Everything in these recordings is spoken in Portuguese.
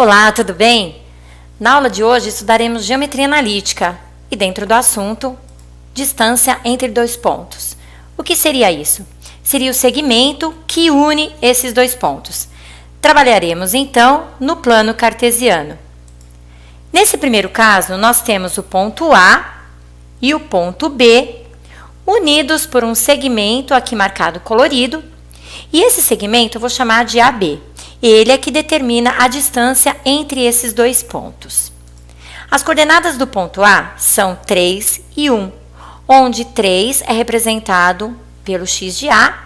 Olá, tudo bem? Na aula de hoje estudaremos geometria analítica e dentro do assunto, distância entre dois pontos. O que seria isso? Seria o segmento que une esses dois pontos. Trabalharemos então no plano cartesiano. Nesse primeiro caso, nós temos o ponto A e o ponto B unidos por um segmento aqui marcado colorido, e esse segmento eu vou chamar de AB. Ele é que determina a distância entre esses dois pontos. As coordenadas do ponto A são 3 e 1, onde 3 é representado pelo x de A,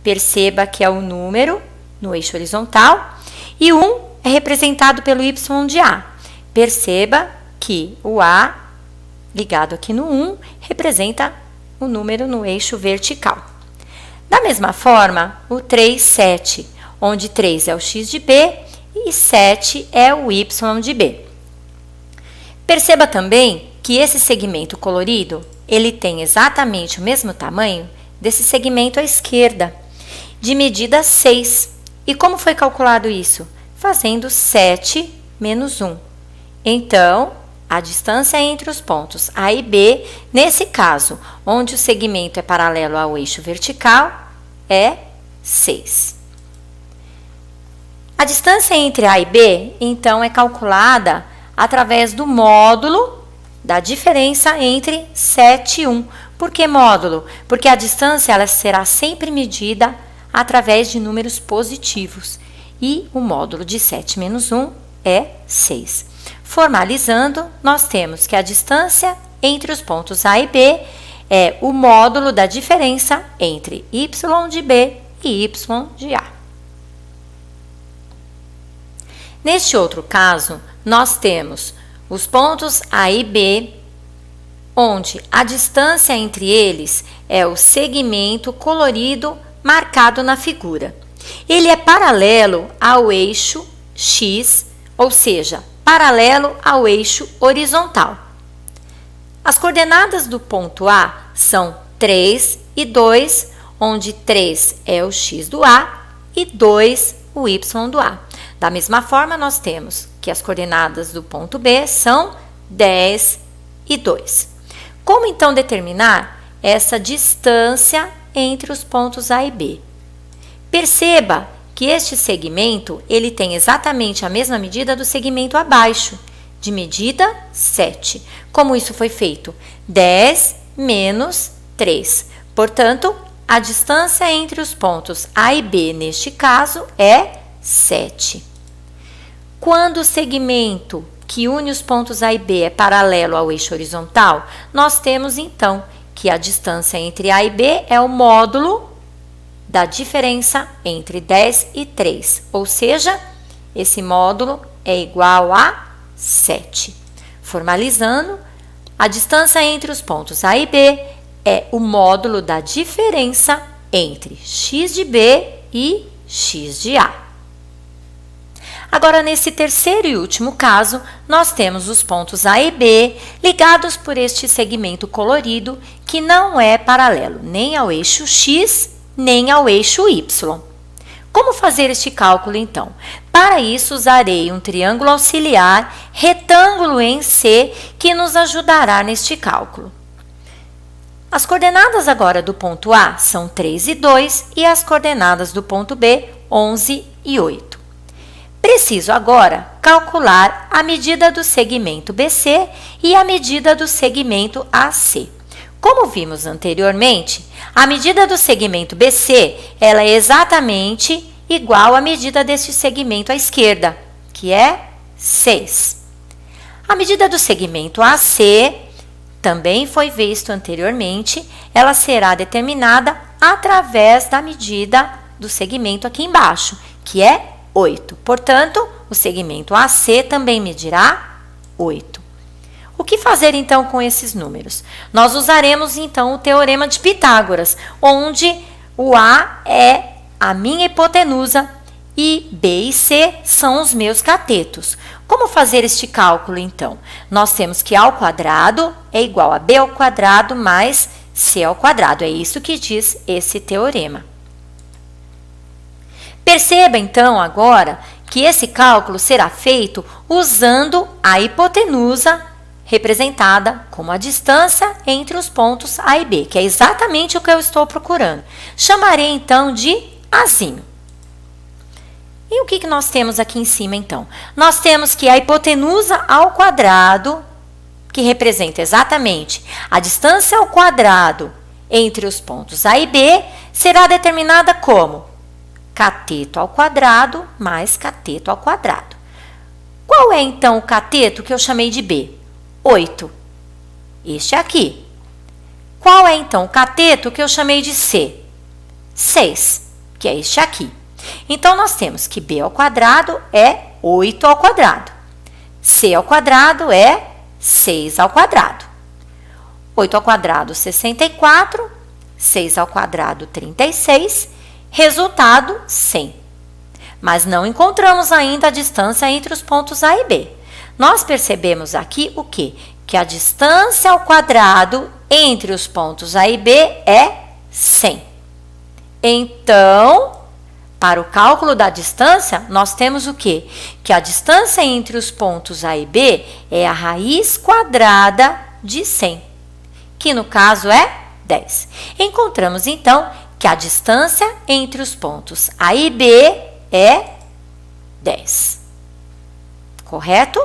perceba que é o número no eixo horizontal, e 1 é representado pelo y de A. Perceba que o A, ligado aqui no 1, representa o número no eixo vertical. Da mesma forma, o 3, 7, onde 3 é o x de B e 7 é o y de B. Perceba também que esse segmento colorido, ele tem exatamente o mesmo tamanho desse segmento à esquerda, de medida 6. E como foi calculado isso? Fazendo 7 menos 1. Então, a distância entre os pontos A e B, nesse caso, onde o segmento é paralelo ao eixo vertical, é 6. A distância entre A e B, então, é calculada através do módulo da diferença entre 7 e 1. Por que módulo? Porque a distância ela será sempre medida através de números positivos. E o módulo de 7 menos 1 é 6. Formalizando, nós temos que a distância entre os pontos A e B é o módulo da diferença entre y de B e y de A. Neste outro caso, nós temos os pontos A e B, onde a distância entre eles é o segmento colorido marcado na figura. Ele é paralelo ao eixo X, ou seja, paralelo ao eixo horizontal. As coordenadas do ponto A são 3 e 2, onde 3 é o x do A e 2 o y do A. Da mesma forma, nós temos que as coordenadas do ponto B são 10 e 2. Como então determinar essa distância entre os pontos A e B? Perceba que este segmento ele tem exatamente a mesma medida do segmento abaixo, de medida 7. Como isso foi feito? 10 menos 3. Portanto, a distância entre os pontos A e B, neste caso, é 7. Quando o segmento que une os pontos A e B é paralelo ao eixo horizontal, nós temos, então, que a distância entre A e B é o módulo da diferença entre 10 e 3, ou seja, esse módulo é igual a 7. Formalizando, a distância entre os pontos A e B é o módulo da diferença entre x de B e x de A. Agora, nesse terceiro e último caso, nós temos os pontos A e B ligados por este segmento colorido que não é paralelo nem ao eixo X, nem ao eixo Y. Como fazer este cálculo, então? Para isso, usarei um triângulo auxiliar retângulo em C que nos ajudará neste cálculo. As coordenadas agora do ponto A são 3 e 2 e as coordenadas do ponto B, 11 e 8. Preciso agora calcular a medida do segmento BC e a medida do segmento AC. Como vimos anteriormente, a medida do segmento BC ela é exatamente igual à medida deste segmento à esquerda, que é 6. A medida do segmento AC, também foi visto anteriormente, ela será determinada através da medida do segmento aqui embaixo, que é 8. Portanto, o segmento AC também medirá 8. O que fazer, então, com esses números? Nós usaremos, então, o Teorema de Pitágoras, onde o A é a minha hipotenusa e B e C são os meus catetos. Como fazer este cálculo, então? Nós temos que A ao quadrado é igual a B ao quadrado mais C ao quadrado. É isso que diz esse teorema. Perceba, então, agora que esse cálculo será feito usando a hipotenusa, representada como a distância entre os pontos A e B, que é exatamente o que eu estou procurando. Chamarei, então, de Azinho. E o que nós temos aqui em cima, então? Nós temos que a hipotenusa ao quadrado, que representa exatamente a distância ao quadrado entre os pontos A e B, será determinada como cateto ao quadrado mais cateto ao quadrado. Qual é, então, o cateto que eu chamei de B? 8. Este aqui. Qual é, então, o cateto que eu chamei de C? 6, que é este aqui. Então, nós temos que B ao quadrado é 8 ao quadrado. C ao quadrado é 6 ao quadrado. 8 ao quadrado, 64. 6 ao quadrado, 36. Resultado, 100. Mas não encontramos ainda a distância entre os pontos A e B. Nós percebemos aqui o quê? Que a distância ao quadrado entre os pontos A e B é 100. Então, para o cálculo da distância, nós temos o quê? Que a distância entre os pontos A e B é a raiz quadrada de 100, que no caso é 10. Encontramos, então, que a distância entre os pontos A e B é 10. Correto?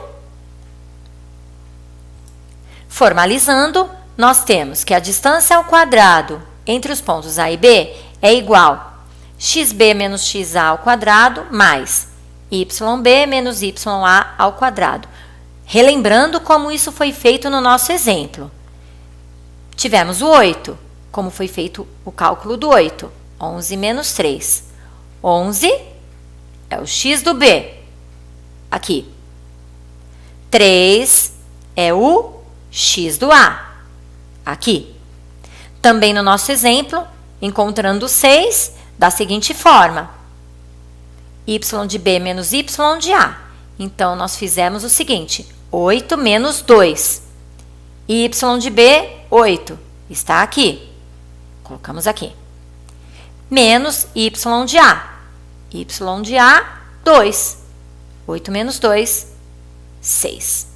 Formalizando, nós temos que a distância ao quadrado entre os pontos A e B é igual a xb menos xa ao quadrado mais yb menos ya ao quadrado. Relembrando como isso foi feito no nosso exemplo. Tivemos o 8, como foi feito o cálculo do 8. 11 menos 3. 11 é o x do B. Aqui. 3 é o x do A. Aqui. Também no nosso exemplo, encontrando 6, da seguinte forma. Y de B menos Y de A. Então, nós fizemos o seguinte. 8 menos 2. Y de B, 8. Está aqui. Colocamos aqui. Menos Y de A. Y de A, 2. 8 menos 2, 6.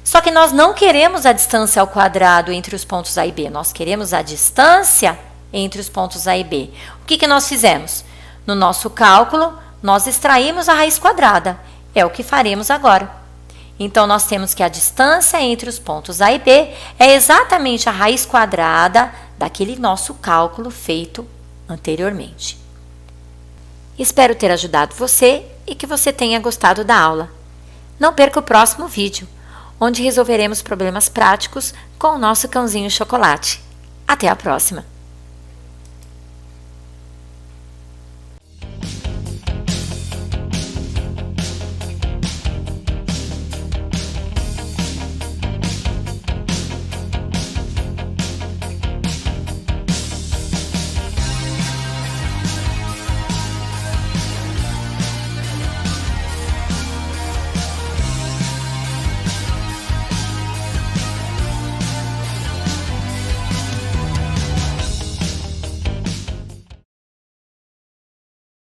Só que nós não queremos a distância ao quadrado entre os pontos A e B. Nós queremos a distância entre os pontos A e B. O que nós fizemos? No nosso cálculo, nós extraímos a raiz quadrada. É o que faremos agora. Então, nós temos que a distância entre os pontos A e B é exatamente a raiz quadrada daquele nosso cálculo feito anteriormente. Espero ter ajudado você e que você tenha gostado da aula. Não perca o próximo vídeo, onde resolveremos problemas práticos com o nosso cãozinho chocolate. Até a próxima!